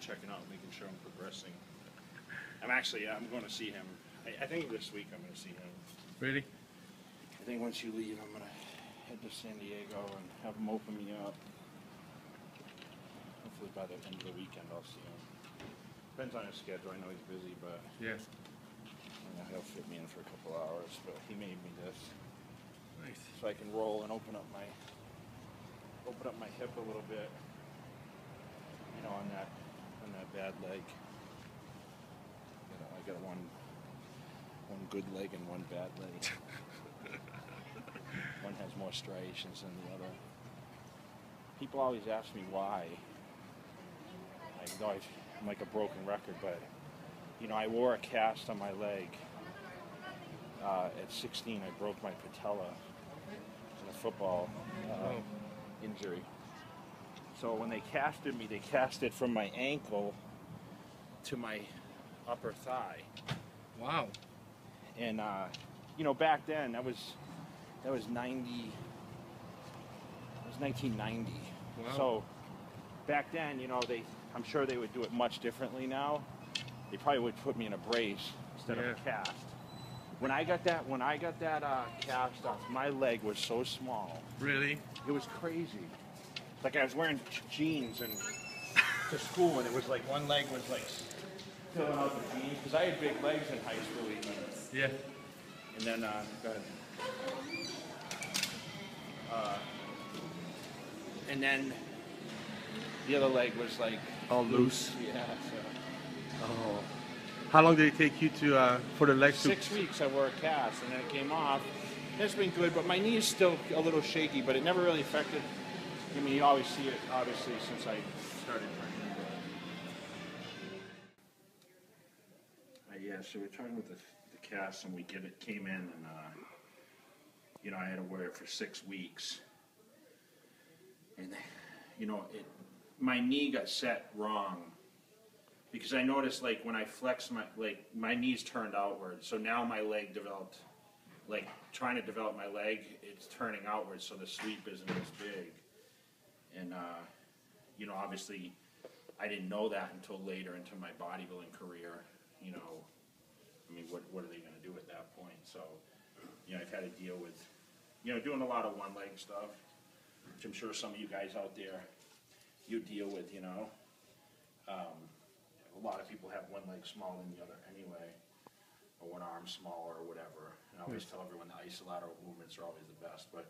checking out, making sure I'm progressing. I'm going to see him. I think this week I'm going to see him. Really? I think once you leave, I'm going to head to San Diego and have him open me up. Hopefully by the end of the weekend I'll see him. Depends on his schedule. I know he's busy, but yeah, he'll fit me in for a couple hours. But he made me this, nice, so I can roll and open up my hip a little bit. You know, on that bad leg. You know, I got one good leg and one bad leg. One has more striations than the other. People always ask me why. I know I'm like a broken record, but you know, I wore a cast on my leg. At 16, I broke my patella in a football injury. So when they casted me, they cast it from my ankle to my upper thigh. Wow. And you know, back then that was 1990. Wow. So back then, you know, I'm sure they would do it much differently now. They probably would put me in a brace instead of a cast. When I got that cast off, my leg was so small. Really? It was crazy. Like I was wearing jeans and to school, and it was like one leg was like filling out the jeans because I had big legs in high school even. Yeah. And then go ahead. And then the other leg was like all loose. Yeah. So. Oh. How long did it take you to for the legs? 6 weeks I wore a cast, and then it came off. It's been good, but my knee is still a little shaky, but it never really affected. I mean, you always see it, obviously, since I started training. Yeah, so we're talking with the cast, and came in, and you know, I had to wear it for 6 weeks, and you know, my knee got set wrong. Because I noticed, like, when I flex my knees turned outward, so now my leg developed, like, trying to develop my leg, it's turning outward, so the sweep isn't as big. And, you know, obviously, I didn't know that until later into my bodybuilding career. You know, I mean, what are they going to do at that point? So, you know, I've had to deal with, you know, doing a lot of one-leg stuff, which I'm sure some of you guys out there, you deal with, you know. A lot of people have one leg smaller than the other anyway, or one arm smaller or whatever. And I always tell everyone the isolateral movements are always the best, but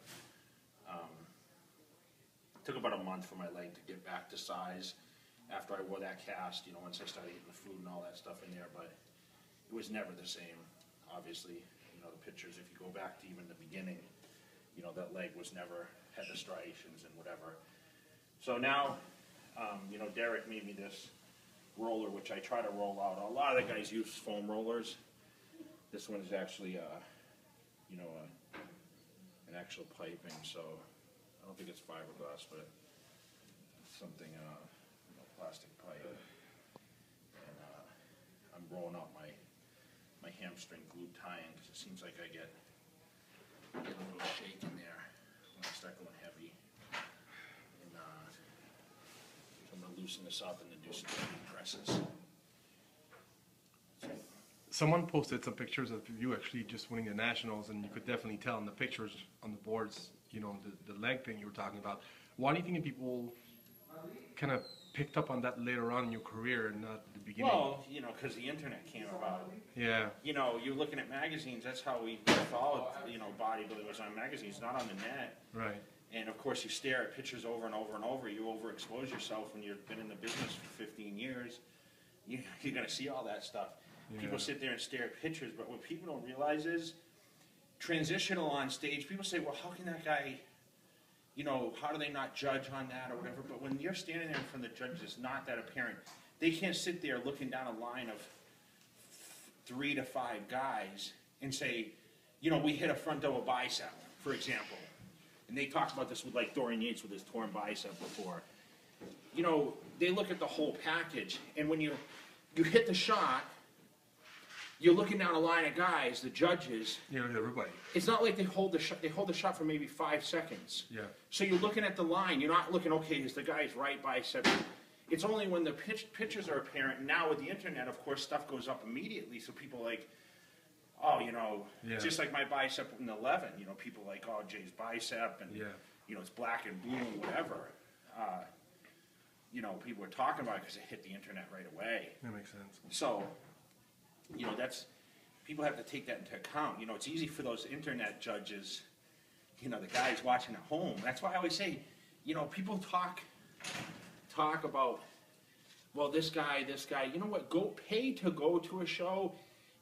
it took about a month for my leg to get back to size after I wore that cast, you know, once I started getting the food and all that stuff in there, but it was never the same. Obviously, you know, the pictures, if you go back to even the beginning, you know, that leg was never, had the striations and whatever. So now, you know, Derek made me this roller, which I try to roll out. A lot of the guys use foam rollers. This one is actually, you know, an actual piping. So I don't think it's fiberglass, but it's something, you know, plastic pipe. And I'm rolling out my hamstring glute tying because it seems like I get a little shake in there when I start going heavy. And so I'm going to loosen this up and then do some heavy presses. Someone posted some pictures of you actually just winning the nationals, and you could definitely tell in the pictures on the boards, you know, the leg thing you were talking about. Why do you think that people kind of picked up on that later on in your career and not the beginning? Well, you know, because the internet came about. Yeah. You know, you're looking at magazines. That's how we followed, you know, bodybuilding was on magazines, not on the net. Right. And of course, you stare at pictures over and over and over. You overexpose yourself when you've been in the business for 15 years. You're going to see all that stuff. Yeah. People sit there and stare at pictures, but what people don't realize is transitional on stage. People say, well, how can that guy, you know, how do they not judge on that or whatever? But when you're standing there in front of the judges, it's not that apparent. They can't sit there looking down a line of 3 to 5 guys and say, you know, we hit a front double bicep, for example. And they talked about this with, like, Dorian Yates with his torn bicep before. You know, they look at the whole package, and when you hit the shot, you're looking down a line of guys, the judges. Yeah, everybody. It's not like they hold the shot. They hold the shot for maybe 5 seconds. Yeah. So you're looking at the line. You're not looking, okay, is the guy's right bicep? it's only when the pictures are apparent. Now with the internet, of course, stuff goes up immediately, so people like, oh, you know, just like my bicep in 11, you know, people like, oh, Jay's bicep, and, you know, it's black and blue and whatever. You know, people were talking about it because it hit the internet right away. That makes sense. So, you know, people have to take that into account. You know, it's easy for those internet judges, you know, the guys watching at home. That's why I always say, you know, people talk about, well, this guy, you know what, pay to go to a show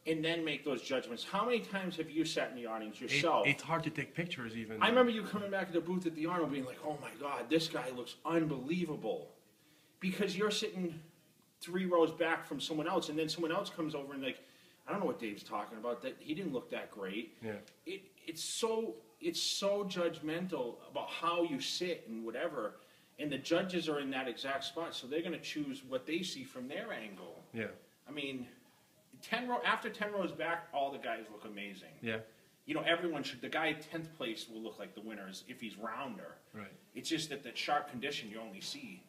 and then make those judgments. How many times have you sat in the audience yourself? It's hard to take pictures even. I remember you coming back to the booth at the Arnold being like, oh my God, this guy looks unbelievable. Because you're sitting 3 rows back from someone else, and then someone else comes over and like, I don't know what Dave's talking about, that he didn't look that great. Yeah. It's so judgmental about how you sit and whatever, and the judges are in that exact spot, so they're gonna choose what they see from their angle. Yeah. I mean, after 10 rows back, all the guys look amazing. Yeah. You know, the guy 10th place will look like the winner if he's rounder. Right. It's just that the sharp condition you only see,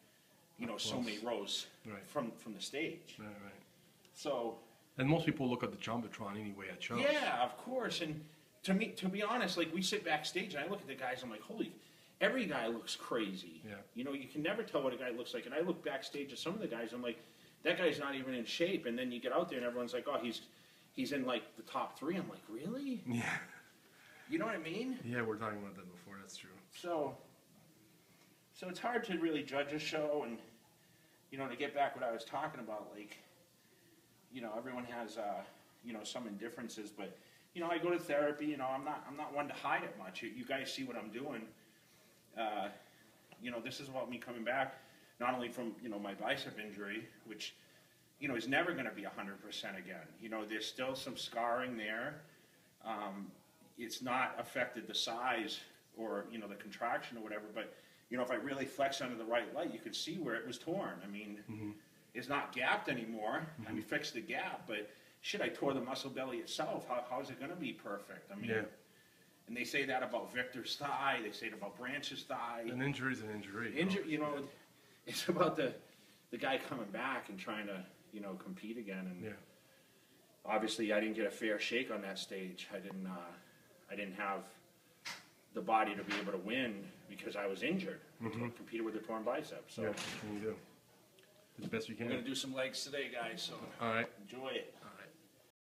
you know, so many rows from the stage. Right. So. And most people look at the Jumbotron anyway at shows. Yeah, of course. And to be honest, like we sit backstage and I look at the guys, I'm like, every guy looks crazy. Yeah. You know, you can never tell what a guy looks like. And I look backstage at some of the guys, I'm like, that guy's not even in shape. And then you get out there and everyone's like, oh, he's in like the top 3. I'm like, really? Yeah. You know what I mean? Yeah, we're talking about that before. That's true. So it's hard to really judge a show, and you know, to get back what I was talking about, like, you know, everyone has you know, some indifferences, but you know, I go to therapy. You know, I'm not one to hide it much. You guys see what I'm doing. You know, this is about me coming back, not only from, you know, my bicep injury, which, you know, is never going to be 100% again. You know, there's still some scarring there. It's not affected the size or, you know, the contraction or whatever, but, you know, if I really flex under the right light, you could see where it was torn. I mean, it's not gapped anymore. I mean, fixed the gap, but shit, I tore the muscle belly itself. How is it going to be perfect? I mean, and they say that about Victor's thigh. They say it about Branch's thigh. An injury is an injury. You know, it's about the guy coming back and trying to, you know, compete again. And obviously, I didn't get a fair shake on that stage. I didn't have the body to be able to win because I was injured. I competed with a torn bicep. So you do. It's the best you can. We're gonna do some legs today, guys. So all right, enjoy it.